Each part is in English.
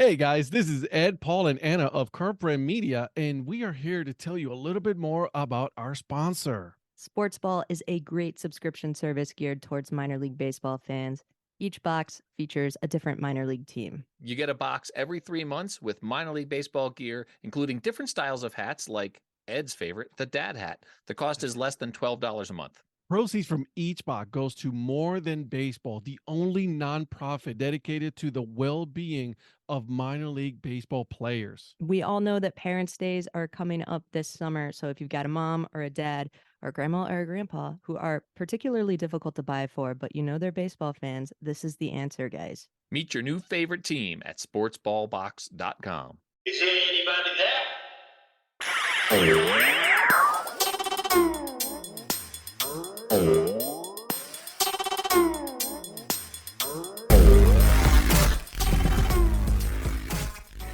Hey guys, this is Ed, Paul, and Anna of Curb Media, and we are here to tell you a little bit more about our sponsor. Sportsball is a great subscription service geared towards minor league baseball fans. Each box features a different minor league team. You get a box every 3 months with minor league baseball gear, including different styles of hats like Ed's favorite, the dad hat. The cost is less than $12 a month. Proceeds from each box goes to More Than Baseball, the only nonprofit dedicated to the well-being of minor league baseball players. We all know that Parents' Days are coming up this summer, so if you've got a mom or a dad or a grandma or a grandpa who are particularly difficult to buy for, but you know they're baseball fans, this is the answer, guys. Meet your new favorite team at sportsballbox.com. Is there anybody there?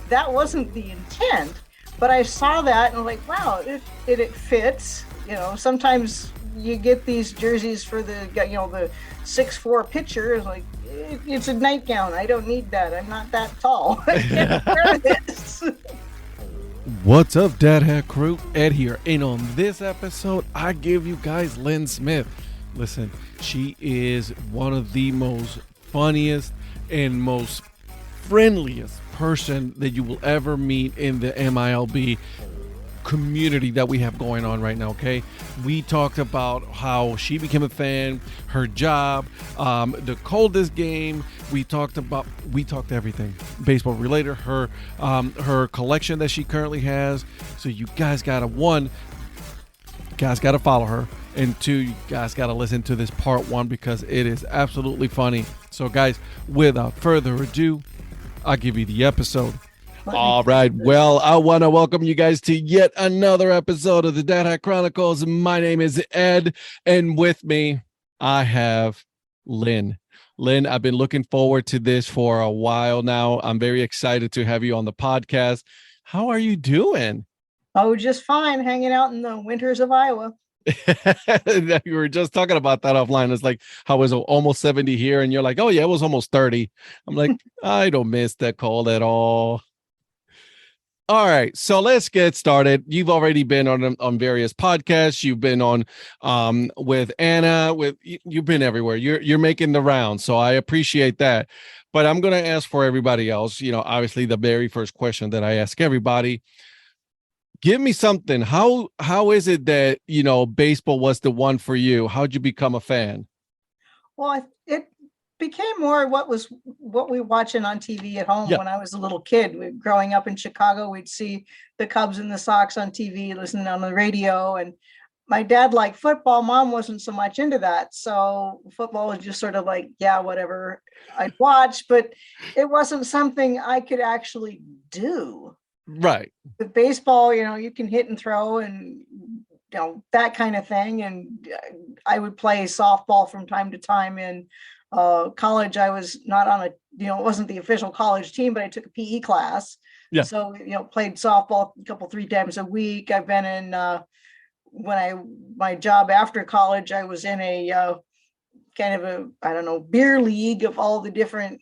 That wasn't the intent, but I saw that and I'm like, wow, it fits. You know, sometimes you get these jerseys for the 6'4" pitcher. It's like it's a nightgown. I don't need that. I'm not that tall. I can't wear this. What's up, Dad Hat Crew? Ed here, and on this episode, I give you guys Lynn Smith. Listen, she is one of the most funniest and most friendliest person that you will ever meet in the MILB community that we have going on right now. Okay, we talked about how she became a fan, her job, the coldest game. We talked everything baseball related, her collection that she currently has. So you guys gotta follow her, and two, you guys gotta listen to this part one because it is absolutely funny. So guys, without further ado, I'll give you the episode. All right. Well, I want to welcome you guys to yet another episode of the Dad Hat Chronicles. My name is Ed, and with me, I have Lynn. Lynn, I've been looking forward to this for a while now. I'm very excited to have you on the podcast. How are you doing? Oh, just fine. Hanging out in the winters of Iowa. You were just talking about that offline. It's like how it was almost 70 here, and you're like, oh yeah, it was almost 30. I'm like, I don't miss that cold at all. All right, so let's get started. You've already been on various podcasts. You've been on with Anna. You've been everywhere. You're making the rounds, so I appreciate that. But I'm gonna ask for everybody else. You know, obviously the very first question that I ask everybody: give me something. How is it that baseball was the one for you? How'd you become a fan? Well, it became more what we watching on TV at home. Yeah. When I was a little kid. Growing up in Chicago, we'd see the Cubs and the Sox on TV, listening on the radio. And my dad liked football. Mom wasn't so much into that. So football was just sort of like, yeah, whatever I'd watch, but it wasn't something I could actually do. Right. With baseball, you can hit and throw and that kind of thing. And I would play softball from time to time in college. I was not on it wasn't the official college team, but I took a PE class. Yeah. So, played softball three times a week. I've been in, my job after college, I was in a kind of beer league of all the different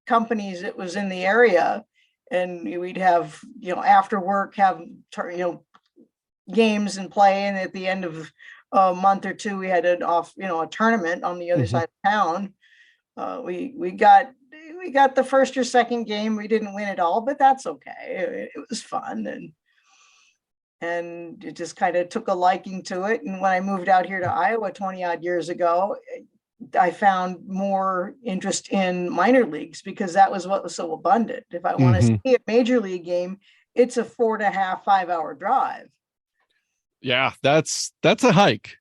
companies that was in the area. And we'd have, after work, have, games and play. And at the end of a month or two, we had a tournament on the other side of town. We got the first or second game. We didn't win it all, but that's okay. It was fun. And it just kind of took a liking to it. And when I moved out here to Iowa 20 odd years ago, I found more interest in minor leagues because that was what was so abundant. If I want to see a major league game, it's a 4.5, 5 hour drive. Yeah, that's a hike.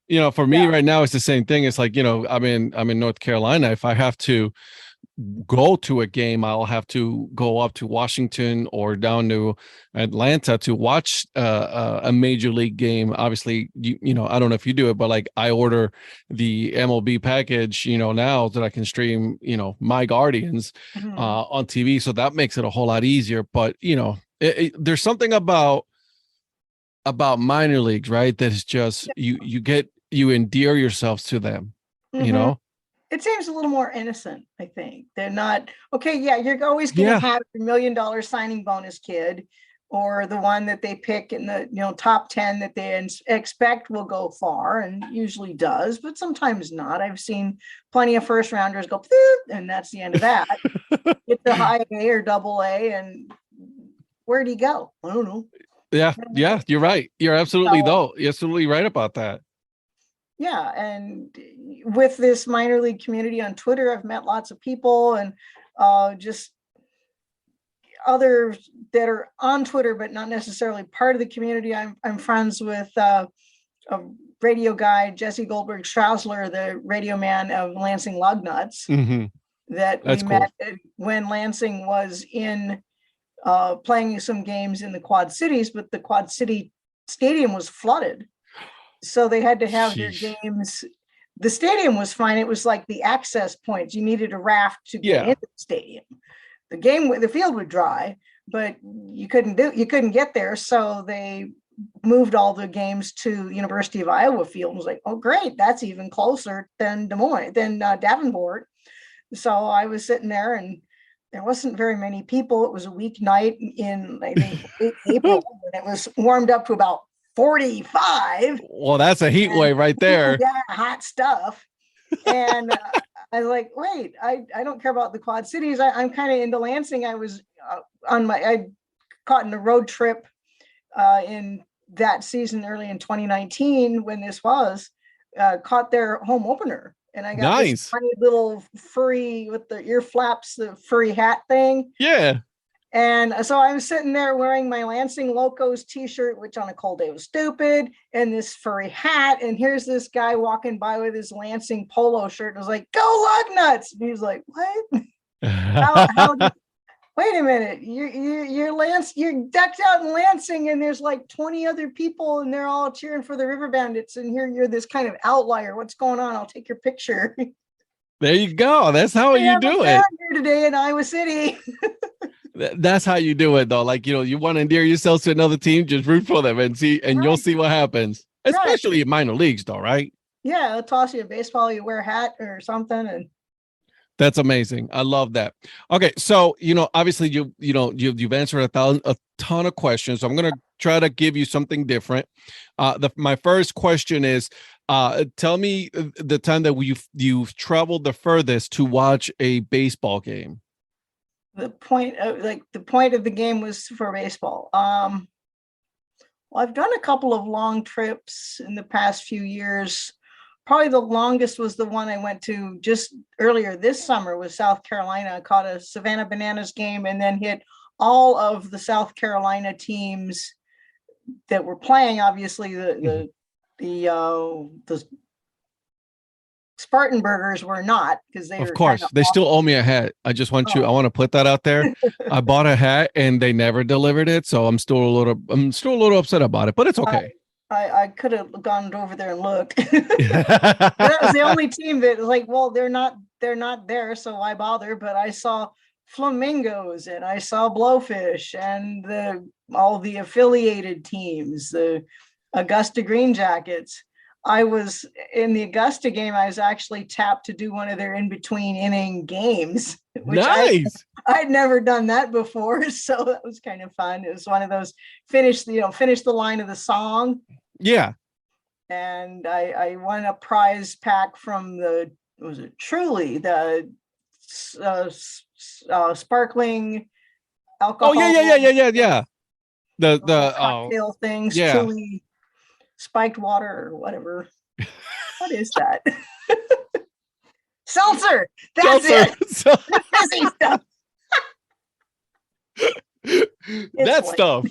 For me right now, it's the same thing. It's like, I'm in North Carolina. If I have to go to a game, I'll have to go up to Washington or down to Atlanta to watch a major league game. Obviously, I don't know if you do it, but like I order the MLB package, now that I can stream, my Guardians on TV. So that makes it a whole lot easier. But, there's something about minor leagues, right? That is just, you endear yourselves to them, it seems a little more innocent, I think. They're not, okay, yeah, you're always going to Yeah. have your $1 million signing bonus kid, or the one that they pick in the top 10 that they expect will go far, and usually does, but sometimes not. I've seen plenty of first rounders go, and that's the end of that. Get the high A or double A, and where'd he go? I don't know. Yeah, you're right. You're absolutely You're absolutely right about that. Yeah, and with this minor league community on Twitter, I've met lots of people, and just others that are on Twitter but not necessarily part of the community. I'm friends with a radio guy, Jesse Goldberg Strausler, the radio man of Lansing Lugnuts, that we met when Lansing was in playing some games in the Quad Cities, but the Quad City stadium was flooded. So they had to have their games. The stadium was fine. It was like the access points. You needed a raft to get into the stadium. The field would dry, but you couldn't get there. So they moved all the games to University of Iowa field. It was like, oh, great. That's even closer than Davenport. So I was sitting there, and there wasn't very many people. It was a weeknight in, I think, late April, and it was warmed up to about 45. Well, that's a heat wave right there. Yeah, hot stuff. And I was like, wait, I don't care about the Quad Cities. I'm kind of into Lansing. I was I caught in a road trip in that season early in 2019 when this was caught their home opener. And I got this tiny little furry with the ear flaps, the furry hat thing. Yeah. And so I was sitting there wearing my Lansing Locos t-shirt, which on a cold day was stupid, and this furry hat. And here's this guy walking by with his Lansing polo shirt. And I was like, go Lugnuts. And he was like, what? Wait a minute. You're decked out in Lansing, and there's like 20 other people, and they're all cheering for the River Bandits. And here you're this kind of outlier. What's going on? I'll take your picture. There you go. That's how you do it. Here today in Iowa City. That's how you do it, though. Like, you want to endear yourself to another team, just root for them and you'll see what happens. Especially in minor leagues, though, right? Yeah, they'll toss you a baseball, you wear a hat or something, and that's amazing. I love that. Okay, so obviously you've answered a ton of questions. So I'm gonna try to give you something different. My first question is, tell me the time that you've traveled the furthest to watch a baseball game. The point of the game was for baseball. Well, I've done a couple of long trips in the past few years. Probably the longest was the one I went to just earlier this summer with South Carolina. I caught a Savannah Bananas game and then hit all of the South Carolina teams that were playing. Obviously, the Spartanburgers were not, because they of course they still owe me a hat. I just want I want to put that out there. I bought a hat and they never delivered it, so I'm still a little upset about it, but it's okay. I could have gone over there and looked. That was the only team that was like, well, they're not there, so why bother? But I saw flamingos and I saw blowfish and all the affiliated teams, the Augusta Green Jackets. I was in the Augusta game. I was actually tapped to do one of their in-between inning games. Which nice. I'd never done that before, so that was kind of fun. It was one of those finish the line of the song. Yeah. And I won a prize pack from Truly, the sparkling alcohol. Oh yeah. The cocktail things. Yeah. Truly spiked water or whatever. What is that? Seltzer. That's it. Fizzy stuff. That stuff.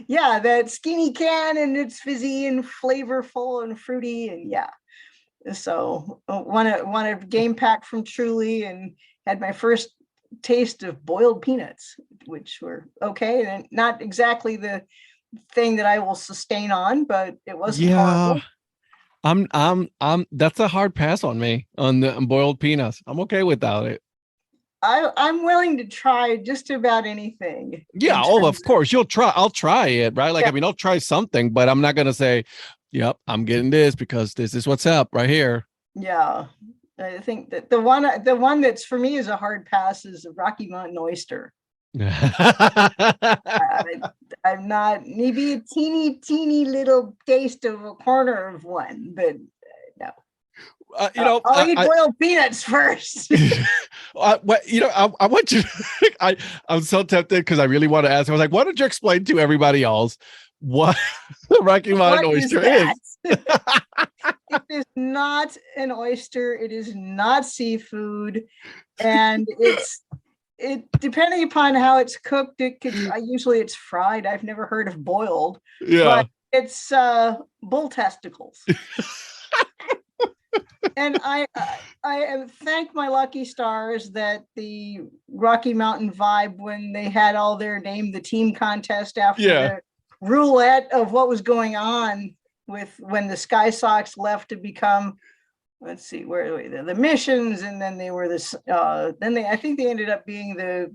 Yeah, that skinny can, and it's fizzy and flavorful and fruity, and yeah. So won a game pack from Truly and had my first taste of boiled peanuts, which were okay, and not exactly the thing that I will sustain on, but it wasn't horrible. I'm that's a hard pass on me on the boiled peanuts. I'm okay without it. I'm willing to try just about anything. Yeah, of course. I'll try it, right? Like, yeah. I mean, I'll try something, but I'm not gonna say, yep, I'm getting this because this is what's up right here. Yeah. I think that the one that's for me is a hard pass is a Rocky Mountain oyster. I'm not, maybe a teeny little taste of a corner of one, but no. I'll eat boiled peanuts first. I want you. I'm so tempted because I really want to ask. I was like, why don't you explain to everybody else what the Rocky Mountain oyster is? It is not an oyster. It is not seafood, and it depending upon how it's cooked. It could usually it's fried. I've never heard of boiled. Yeah, but it's bull testicles. And I thank my lucky stars that the Rocky Mountain Vibe, when they had all their name the team contest after the roulette of what was going on with when the Sky Sox left to become, let's see, where were they? The Missions, and then they were this. Then I think they ended up being the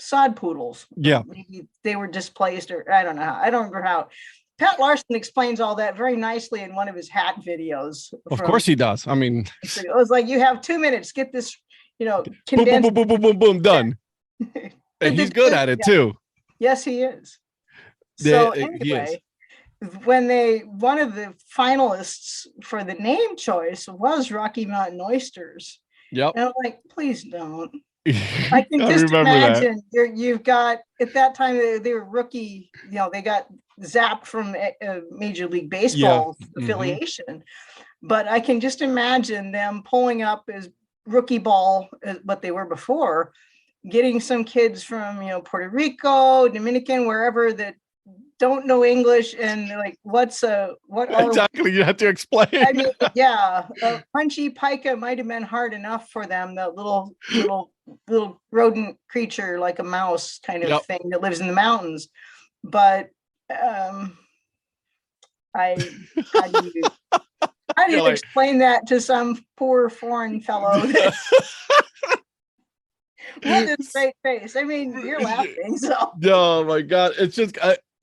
Sod Poodles. Yeah, maybe they were displaced, or I don't know how. I don't remember how. Pat Larson explains all that very nicely in one of his hat videos. Of course he does. I mean, it was like, you have 2 minutes, get this, condensed. Boom, boom, boom, boom, boom, boom, done. And he's good at it too. Yes, he is. So anyway, when one of the finalists for the name choice was Rocky Mountain Oysters. Yep. And I'm like, please don't. I can just imagine you've got, at that time they were rookie, they got zapped from Major League Baseball affiliation. But I can just imagine them pulling up as rookie ball, what they were before, getting some kids from, Puerto Rico, Dominican, wherever, that don't know English, and like, what exactly you have to explain. I mean, punchy pica might have been hard enough for them, that little rodent creature like a mouse kind of thing that lives in the mountains. But how do you explain that to some poor foreign fellow with this great face? I mean, you're laughing, so. Oh my God, it's just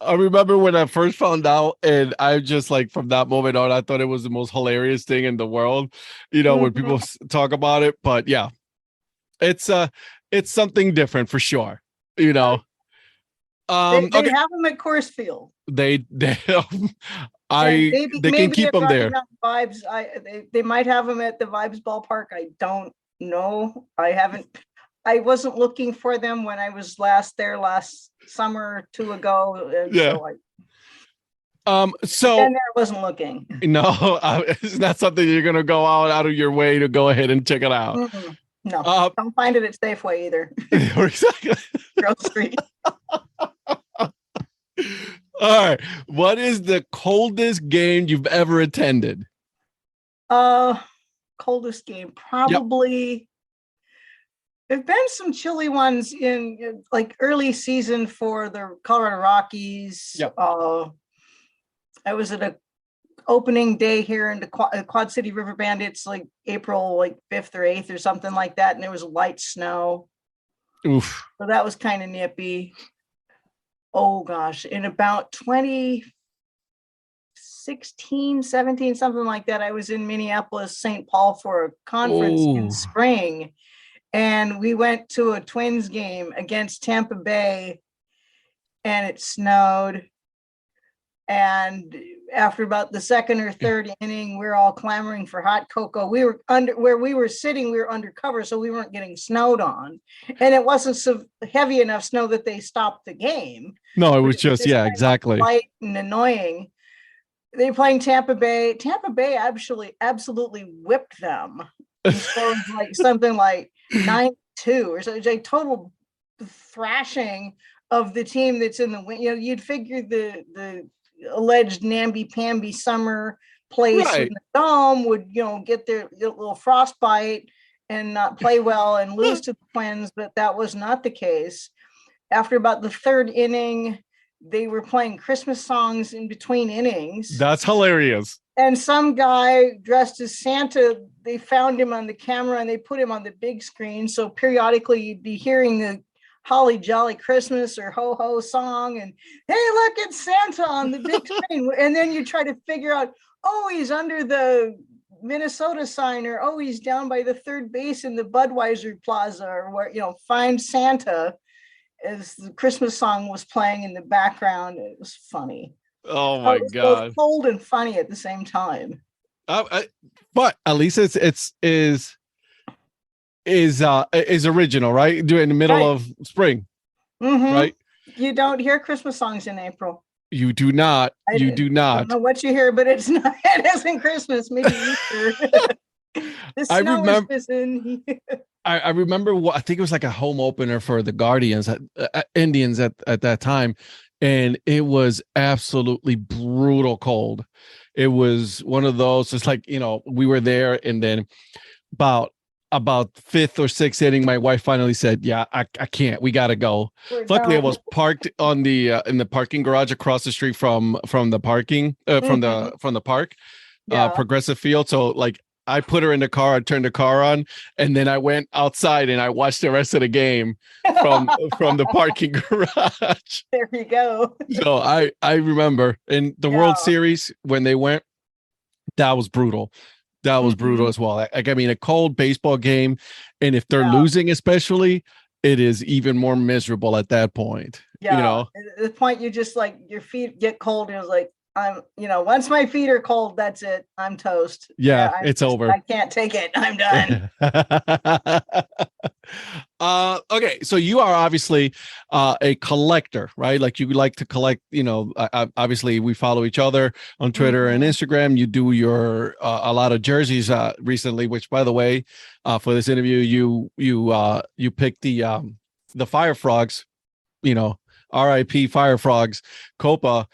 I remember when I first found out, and I just like from that moment on, I thought it was the most hilarious thing in the world, when people talk about it. But yeah, it's something different for sure. They have them at Coors Field. They can keep them there. Vibes. They might have them at the Vibes ballpark. I don't know. I wasn't looking for them when I was last summer or two ago. So I wasn't looking. No, it's not something you're gonna go out of your way to go ahead and check it out. Mm-hmm. No, don't find it at Safeway either. Exactly. Grocery. All right. What is the coldest game you've ever attended? Coldest game, probably. Yep. There've been some chilly ones in like early season for the Colorado Rockies. Yep. I was at a opening day here in the Quad City River Bandits, like April 5th or 8th or something like that, and there was light snow. Oof. So that was kind of nippy. Oh gosh, in about 2016, 17, something like that, I was in Minneapolis, St. Paul for a conference in spring. And we went to a Twins game against Tampa Bay, and it snowed. And after about the second or third inning, we're all clamoring for hot cocoa. We were where we were sitting, we were undercover, so we weren't getting snowed on. And it wasn't so heavy enough snow that they stopped the game. No, it was just exactly. Light and annoying. They were playing Tampa Bay. Tampa Bay absolutely whipped them. So like something like 9-2 or so. It's a total thrashing of the team that's in the win. You'd figure the alleged namby-pamby summer place in the dome would, get their little frostbite and not play well and lose to the Twins, but that was not the case. After about the third inning, they were playing Christmas songs in between innings. That's hilarious. And some guy dressed as Santa, they found him on the camera and they put him on the big screen. So periodically you'd be hearing the Holly Jolly Christmas or Ho Ho song, and hey, look, it's Santa on the big screen. And then you try to figure out, oh, he's under the Minnesota sign, or oh, he's down by the third base in the Budweiser Plaza, or where, Find Santa, as the Christmas song was playing in the background. It was funny. Oh It my was both God. cold and funny at the same time. But at least is original, right? Do it in the middle Right. of spring, Mhm. right? You don't hear Christmas songs in April. You do not. I You do don't not. know what you hear, but it's not. It isn't Christmas. Maybe Easter. The I snow remember- is missing. I remember I think it was like a home opener for the Guardians, Indians at that time, and it was absolutely brutal cold. It was one of those. It's like, we were there, and then about fifth or sixth inning, my wife finally said, "Yeah, I can't. We got to go." We're Luckily, I done. was parked on the in the parking garage across the street from the parking from the park, Yeah. Progressive Field. So like, I put her in the car, I turned the car on, and then I went outside and I watched the rest of the game from the parking garage. There you go. So I remember in the World Series when they went, that was brutal. That was brutal as well. Like, I mean, a cold baseball game, and if they're losing, especially, it is even more miserable at that point. Yeah. At the point you just like your feet get cold, and it's like, once my feet are cold, that's it. I'm toast. Yeah, it's over. I can't take it. I'm done. Okay, so you are obviously a collector, right? Like, you like to collect, obviously we follow each other on Twitter and Instagram. You do your a lot of jerseys recently, which, by the way, for this interview, you picked the Fire Frogs, RIP Fire Frogs Copa.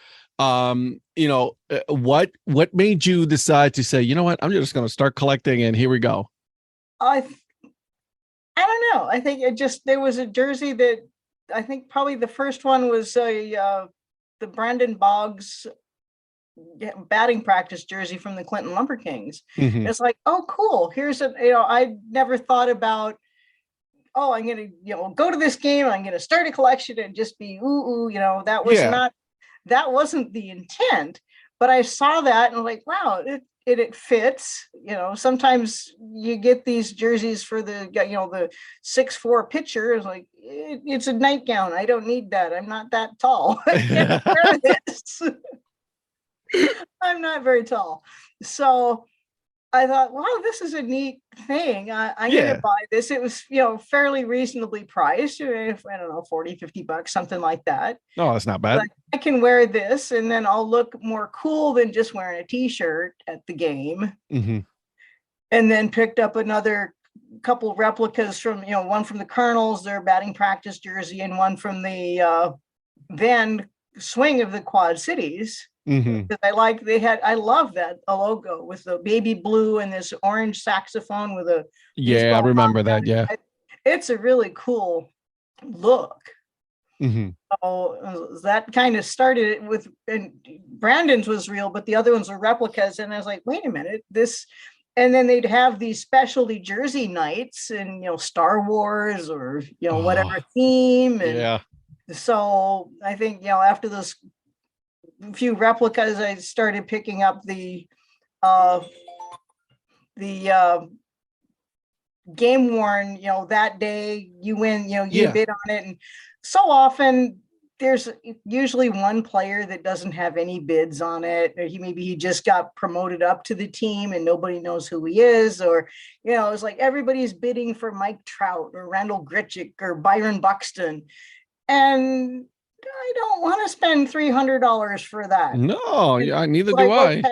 What made you decide to say, you know what, I'm just going to start collecting, and here we go? I don't know. I think there was a jersey that I think probably the first one was the Brandon Boggs batting practice jersey from the Clinton Lumber Kings. It's like, oh, cool. Here's I never thought about, oh, I'm going to, go to this game, I'm going to start a collection and just be, that was that wasn't the intent, but I saw that and I'm like, wow, it fits. Sometimes you get these jerseys for the 6'4" pitcher. It's like, it's a nightgown. I don't need that. I'm not that tall. I can't wear this. I'm not very tall. So I thought, wow, this is a neat thing. I'm going to buy this. It was, fairly reasonably priced. I don't know, $40-$50, something like that. No, that's not bad. But I can wear this, and then I'll look more cool than just wearing a t-shirt at the game. And then picked up another couple replicas from, one from the Colonels, their batting practice jersey, and one from the then swing of the Quad Cities. Because I love that logo with the baby blue and this orange saxophone with a I remember that. It's a really cool look. So that kind of started it with, and Brandon's was real, but the other ones were replicas. And I was like, wait a minute, and then they'd have these specialty jersey nights and Star Wars or whatever theme. And so I think after those few replicas, I started picking up the game worn, that day you win, you bid on it. And so often there's usually one player that doesn't have any bids on it, or maybe he just got promoted up to the team and nobody knows who he is, or it's like everybody's bidding for Mike Trout or Randall Grichuk or Byron Buxton, and I don't want to spend $300 for that. No, neither do I. Okay,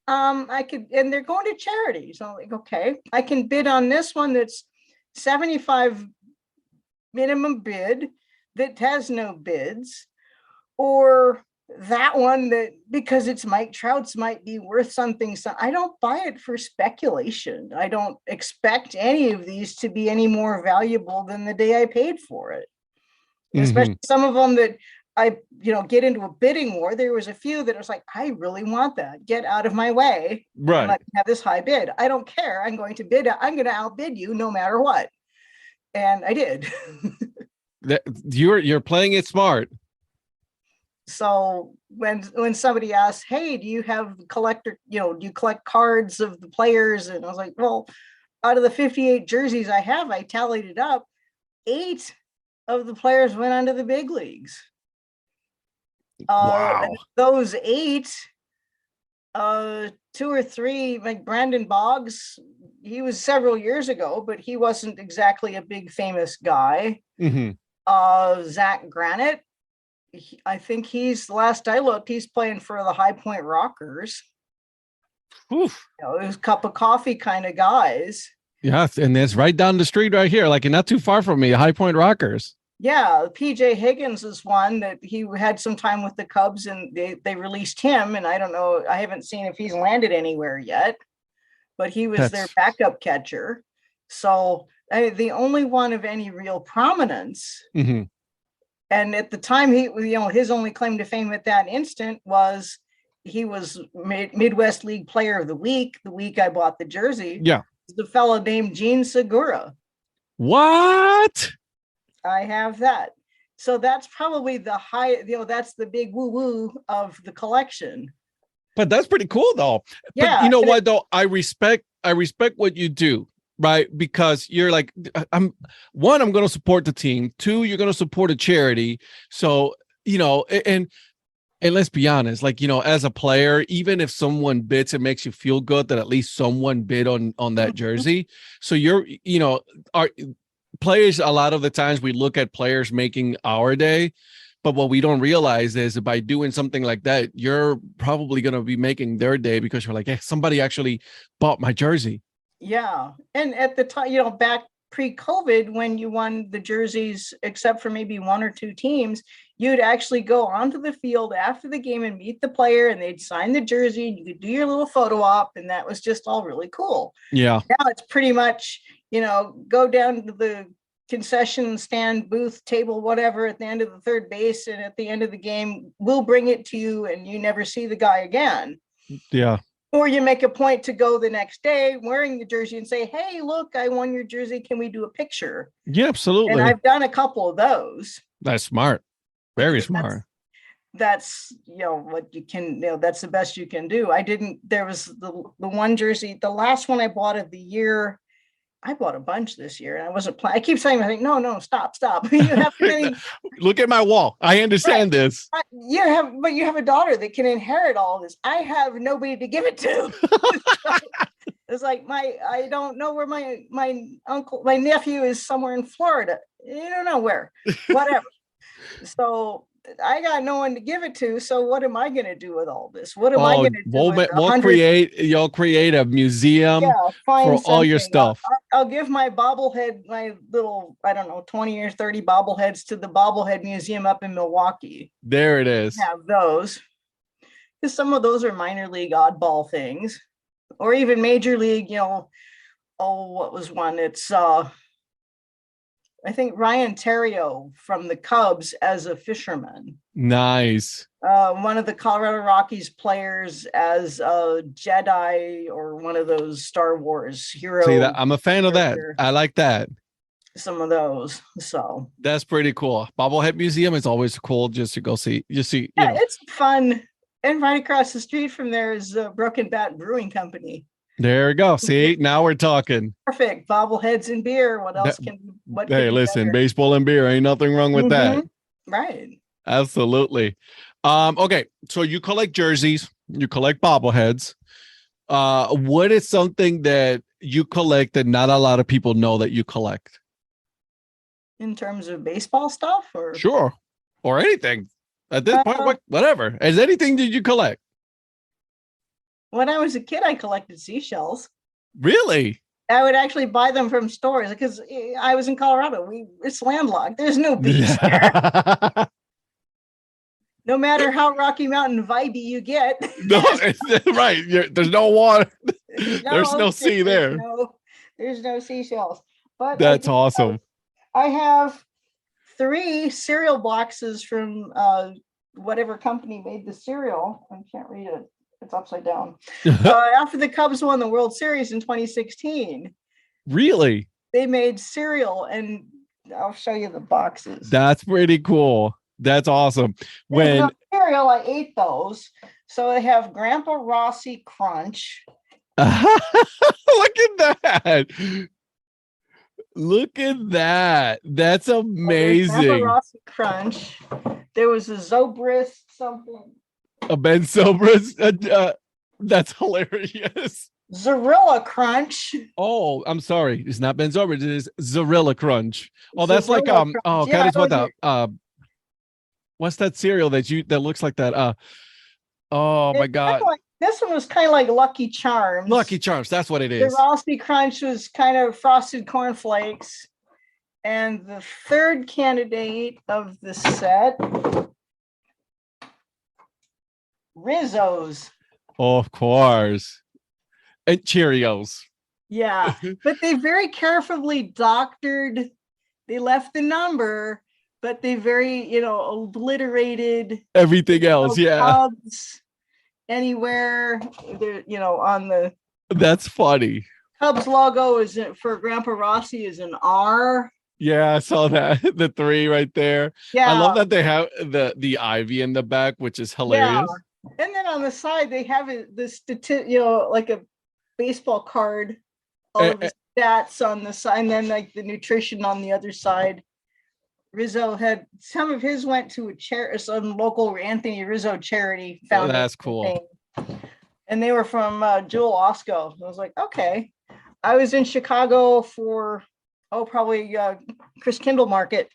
I could, and they're going to charity. So I'm like, okay, I can bid on this one that's 75 minimum bid that has no bids, or that one that, because it's Mike Trout's, might be worth something. So I don't buy it for speculation. I don't expect any of these to be any more valuable than the day I paid for it. Especially some of them that I, get into a bidding war. There was a few that was like, I really want that. Get out of my way. Right. Let me have this high bid. I don't care. I'm going to bid. I'm going to outbid you no matter what. And I did. You're playing it smart. So when somebody asks, hey, do you have do you collect cards of the players? And I was like, well, out of the 58 jerseys I have, I tallied it up. 8 of the players went on to the big leagues. Wow. Those 8, 2 or 3, like Brandon Boggs, he was several years ago, but he wasn't exactly a big famous guy. Mm-hmm. Zach Granite, I think the last I looked, he's playing for the High Point Rockers. Oof. It was cup of coffee kind of guys. Yeah, and it's right down the street right here, like not too far from me, High Point Rockers. Yeah, PJ Higgins is one that he had some time with the Cubs, and they released him, and I don't know, I haven't seen if he's landed anywhere yet, but he was their backup catcher. So the only one of any real prominence. Mm-hmm. And at the time, his only claim to fame at that instant was he was Midwest League Player of the week I bought the jersey. Yeah. The fellow named Gene Segura. What? I have that. So that's probably that's the big woo-woo of the collection. But that's pretty cool though. Yeah. But you know what though? I respect what you do. Right, because you're like, I'm going to support the team. 2, you're going to support a charity. So, and let's be honest, like, as a player, even if someone bids, it makes you feel good that at least someone bid on that jersey. So our players, a lot of the times we look at players making our day, but what we don't realize is by doing something like that, you're probably going to be making their day because you're like, hey, somebody actually bought my jersey. Yeah. And at the time, back pre-COVID, when you won the jerseys, except for maybe 1 or 2 teams, you'd actually go onto the field after the game and meet the player, and they'd sign the jersey, and you could do your little photo op, and that was just all really cool. Yeah. Now it's pretty much, go down to the concession stand, booth, table, whatever, at the end of the third base, and at the end of the game, we'll bring it to you, and you never see the guy again. Yeah. Or you make a point to go the next day wearing the jersey and say, hey, look, I won your jersey. Can we do a picture? Yeah, absolutely. And I've done a couple of those. That's smart. Very smart. That's what you can, that's the best you can do. There was the one jersey, the last one I bought of the year. I bought a bunch this year, and I wasn't planning. I keep saying, I think, no, stop. You have to look at my wall. I understand this. You have a daughter that can inherit all this. I have nobody to give it to. It's like I don't know where my nephew is, somewhere in Florida. You don't know where, whatever. So I got no one to give it to. So what am I going to do with all this? What am I going to do? You'll create a museum for all your stuff. I'll give my little, 20 or 30 bobbleheads to the bobblehead museum up in Milwaukee. There it is. Have those. Because some of those are minor league oddball things, or even major league, what was one? It's, I think Ryan Terrio from the Cubs as a fisherman. Nice. One of the Colorado Rockies players as a Jedi or one of those Star Wars hero. See that? I'm a fan of that. I like that. Some of those. So that's pretty cool. Bobblehead Museum is always cool just to go see. Yeah, it's fun. And right across the street from there is Broken Bat Brewing Company. There we go. See, now we're talking. Perfect. Bobbleheads and beer. What else hey, listen, better? Baseball and beer. Ain't nothing wrong with that. Right. Absolutely. Okay. So you collect jerseys, you collect bobbleheads. What is something that you collect that not a lot of people know that you collect? In terms of baseball stuff, or sure. Or anything. At this point, whatever. Is anything did you collect? When I was a kid, I collected seashells. Really? I would actually buy them from stores because I was in Colorado. It's landlocked. There's no beach there. No matter how Rocky Mountain vibey you get. No, right. There's no water. There's no sea there. There's no seashells. But that's awesome. I have 3 cereal boxes from whatever company made the cereal. I can't read it. It's upside down. After the Cubs won the World Series in 2016. Really? They made cereal, and I'll show you the boxes. That's pretty cool. That's awesome. There's When no cereal, I ate those. So I have Grandpa Rossi Crunch. look at that. Look at that. That's So there's Grandpa amazing. Rossi Crunch. There was a Zobris something. A Ben Sobra's. That's hilarious. Zorilla Crunch. Oh, I'm sorry. It's not Ben Sobra. It is Zorilla Crunch. Oh, that's like Zorilla Crunch. Oh, Yeah, God, it's what those the what's that cereal that looks like that? Oh my It's God. like, this one was kind of like Lucky Charms. Lucky Charms. That's what it The is. Rossi Crunch was kind of frosted cornflakes. And the third candidate of the set, Rizzo's. Of course. And Cheerios. Yeah, but they very carefully doctored. They left the number, but they very, obliterated Everything else. Yeah. Cubs anywhere. On the That's funny. Cubs logo for Grandpa Rossi is an R. Yeah, I saw that. The 3 right there. Yeah, I love that they have the ivy in the back, which is hilarious. Yeah. And then on the side they have like a baseball card, all of the stats on the side, and then like the nutrition on the other side. Rizzo had some of his went to some local Anthony Rizzo charity foundation. That's cool. And they were from Jewel Osco. I was like, okay. I was in Chicago for probably Chris Kindle Market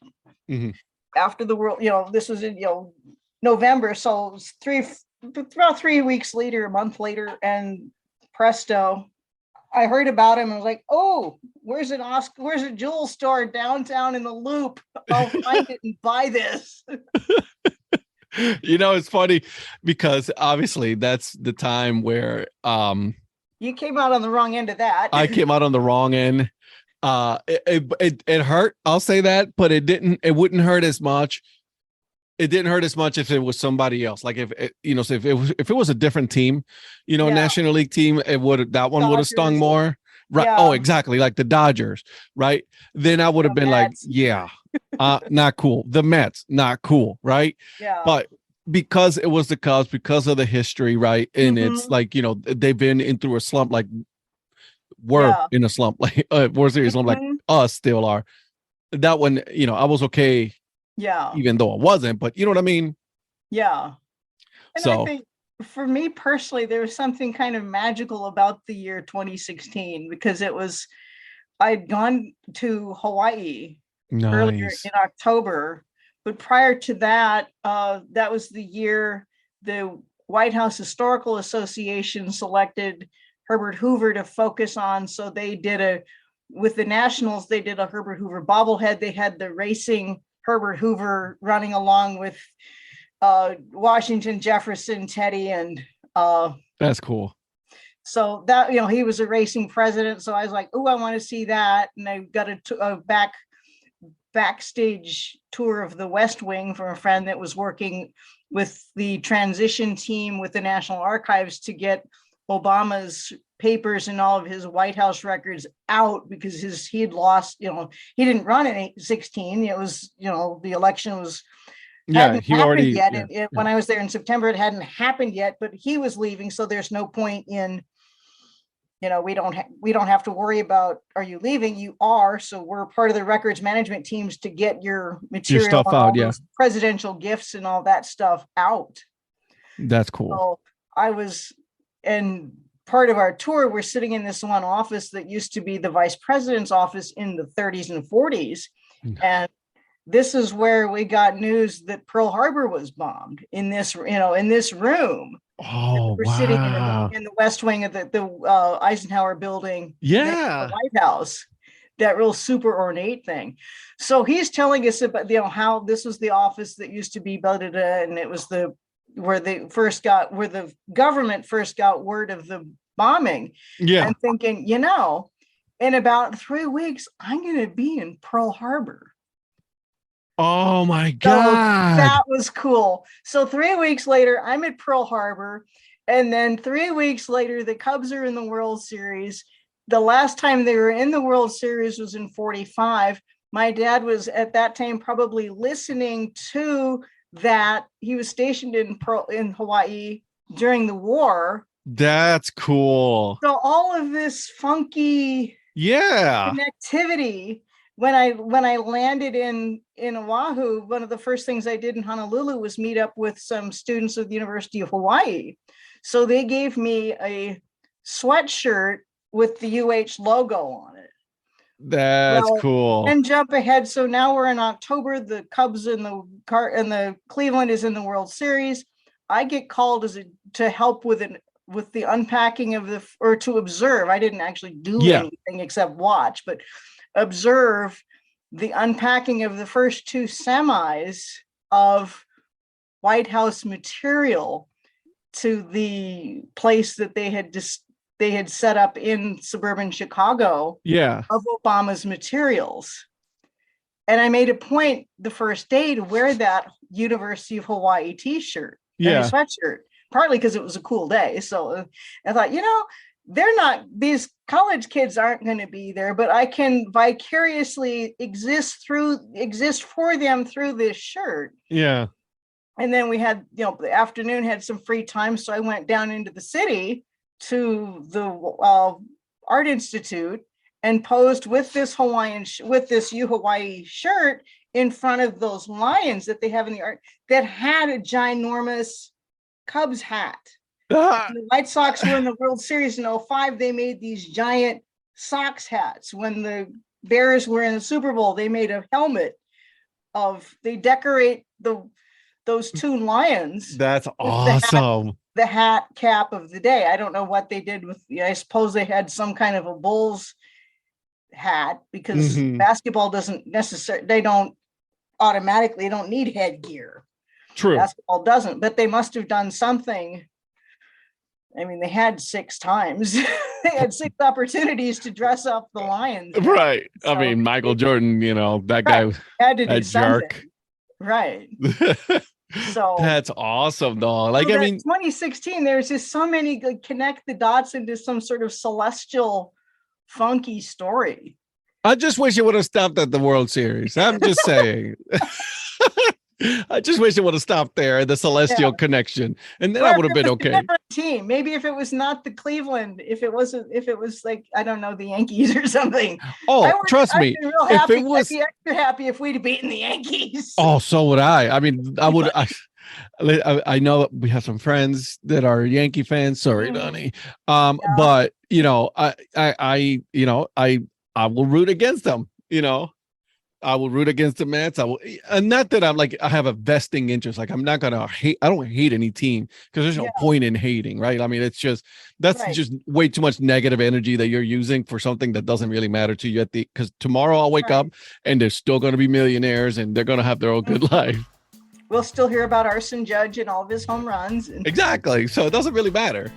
after the world. This was in November, so it was about 3 weeks later, a month later, and presto, I heard about him and was like, oh, where's a jewel store downtown in the Loop? I'll find it and buy this. It's funny because obviously that's the time where You came out on the wrong end of that. I came out on the wrong end. It hurt, I'll say that, but it wouldn't hurt as much. It didn't hurt as much if it was somebody else. Like if it was a different team, National League team, that one would have stung more. Right. Yeah. Oh, exactly. Like the Dodgers. Right. Then I would have been Mets. like, yeah, not cool. The Mets, not cool. Right. Yeah. But because it was the Cubs, because of the history. Right. And it's Mhm. like, they've been in through a slump, like we're in a slump, like World Series slump, like Mhm. us still are. That one, I was okay. Yeah. Even though I wasn't, but you know what I mean? Yeah. And So- I think for me personally, there was something kind of magical about the year 2016 because I'd gone to Hawaii earlier Nice. in October, but prior to that, that was the year the White House Historical Association selected Herbert Hoover to focus on. So they did with the Nationals, they did a Herbert Hoover bobblehead. They had the racing Herbert Hoover running along with Washington, Jefferson, Teddy, and That's cool. so that he was a racing president. So I was like, oh, I want to see that, and I got a backstage tour of the West Wing from a friend that was working with the transition team with the National Archives to get Obama's papers and all of his White House records out because he had lost, he didn't run in 2016. It was, the election was hadn't happened yet. When I was there in September, it hadn't happened yet, but he was leaving. So there's no point in, we don't have to worry about, are you leaving? You are. So we're part of the records management teams to get your material, stuff and out, all those presidential gifts and all that stuff out. That's cool. So and part of our tour, we're sitting in this one office that used to be the vice president's office in the 30s and 40s. And this is where we got news that Pearl Harbor was bombed in this room. Oh, we're sitting in the West Wing of the Eisenhower building. Yeah. The White House, that real super ornate thing. So he's telling us about, how this was the office that used to be, blah, blah, blah, and it was where the government first got word of the bombing. Yeah. I'm thinking, in about 3 weeks, I'm going to be in Pearl Harbor. Oh my So God. that was cool. So 3 weeks later, I'm at Pearl Harbor. And then 3 weeks later, the Cubs are in the World Series. The last time they were in the World Series was in 45. My dad was at that time probably listening to that. He was stationed in Hawaii during the war. That's cool. So all of this funky connectivity. When I landed in Oahu, one of the first things I did in Honolulu was meet up with some students of the University of Hawaii. So they gave me a sweatshirt with the UH logo on it. That's cool. And jump ahead. So now we're in October. The Cubs and the Cleveland is in the World Series. I get called to help with the unpacking of or to observe. I didn't actually do anything except watch, but observe the unpacking of the first 2 semis of White House material to the place that they had set up in suburban Chicago of Obama's materials. And I made a point the first day to wear that University of Hawaii t-shirt, sweatshirt, partly because it was a cool day. So I thought, these college kids aren't going to be there, but I can vicariously exist for them through this shirt. Yeah. And then we had, the afternoon had some free time. So I went down into the city to the Art Institute and posed with this Hawaii shirt in front of those lions that they have in the art that had a ginormous Cubs hat. The White Sox were in the World Series in 2005. They made these giant Sox hats. When the Bears were in the Super Bowl, they made a helmet they decorate those 2 lions. That's awesome. The hat cap of the day. I don't know what they did with, I suppose they had some kind of a Bulls hat because basketball doesn't necessarily, they don't need headgear. True. Basketball doesn't, but they must have done something. I mean, they had 6 times. They had 6 opportunities to dress up the Lions. Right. So, I mean, Michael Jordan, that guy had to do something. Jerk. Right. So that's awesome, though. Like, I mean, 2016, there's just so many connect the dots into some sort of celestial, funky story. I just wish it would have stopped at the World Series. I'm just saying. I just wish it would have stopped there, the celestial connection, and then I would have been okay. Team, maybe if it was not the Cleveland, if it was like, I don't know, the Yankees or something. Oh, trust me, if it was, I'd be extra happy if we'd have beaten the Yankees. Oh, so would I. I mean, I would. I know we have some friends that are Yankee fans. Sorry, Donnie. But I will root against them. I will root against the Mets. And not that I have a vesting interest. Like, I'm not gonna hate. I don't hate any team because there's no point in hating, right? I mean, it's just that's just way too much negative energy that you're using for something that doesn't really matter to you because tomorrow I'll wake up and they're still going to be millionaires and they're going to have their own good life. We'll still hear about Arson Judge and all of his home runs. Exactly. So it doesn't really matter.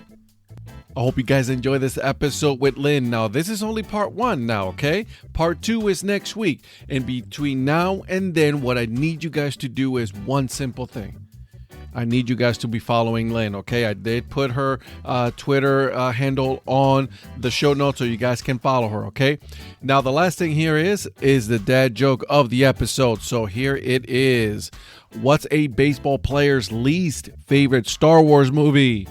I hope you guys enjoy this episode with Lynn. Now, this is only part 1 now, okay? Part 2 is next week. And between now and then, what I need you guys to do is one simple thing. I need you guys to be following Lynn, okay? I did put her Twitter handle on the show notes so you guys can follow her, okay? Now, the last thing here is the dad joke of the episode. So here it is. What's a baseball player's least favorite Star Wars movie?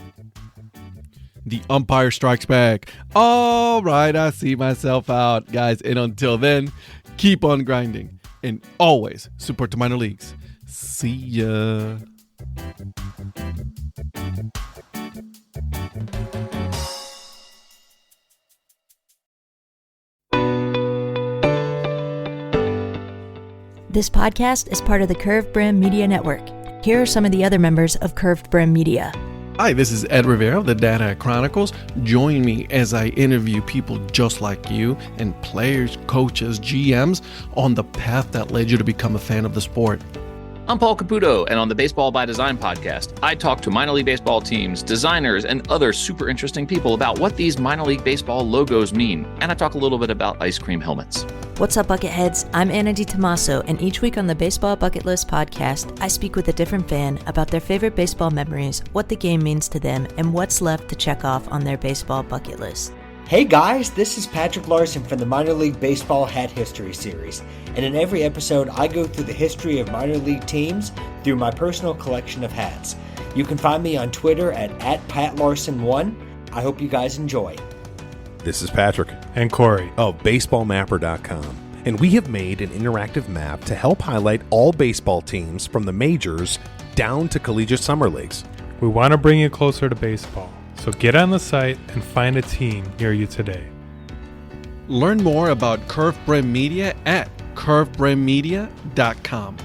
The Empire Strikes Back. All right, I see myself out, guys. And until then, keep on grinding and always support the minor leagues. See ya. This podcast is part of the Curved Brim Media Network. Here are some of the other members of Curved Brim Media. Hi, this is Ed Rivera of the Dad Hat Chronicles. Join me as I interview people just like you and players, coaches, GMs on the path that led you to become a fan of the sport. I'm Paul Caputo, and on the Baseball by Design podcast, I talk to minor league baseball teams, designers, and other super interesting people about what these minor league baseball logos mean. And I talk a little bit about ice cream helmets. What's up, Bucketheads? I'm Anna DiTommaso, and each week on the Baseball Bucket List podcast, I speak with a different fan about their favorite baseball memories, what the game means to them, and what's left to check off on their baseball bucket list. Hey guys, this is Patrick Larson from the Minor League Baseball Hat History Series, and in every episode I go through the history of minor league teams through my personal collection of hats. You can find me on Twitter at @PatLarson1. I hope you guys enjoy. This is Patrick and Corey of BaseballMapper.com, and we have made an interactive map to help highlight all baseball teams from the majors down to collegiate summer leagues. We want to bring you closer to baseball, so get on the site and find a team near you today. Learn more about Curve Brim Media at curvebrimmedia.com.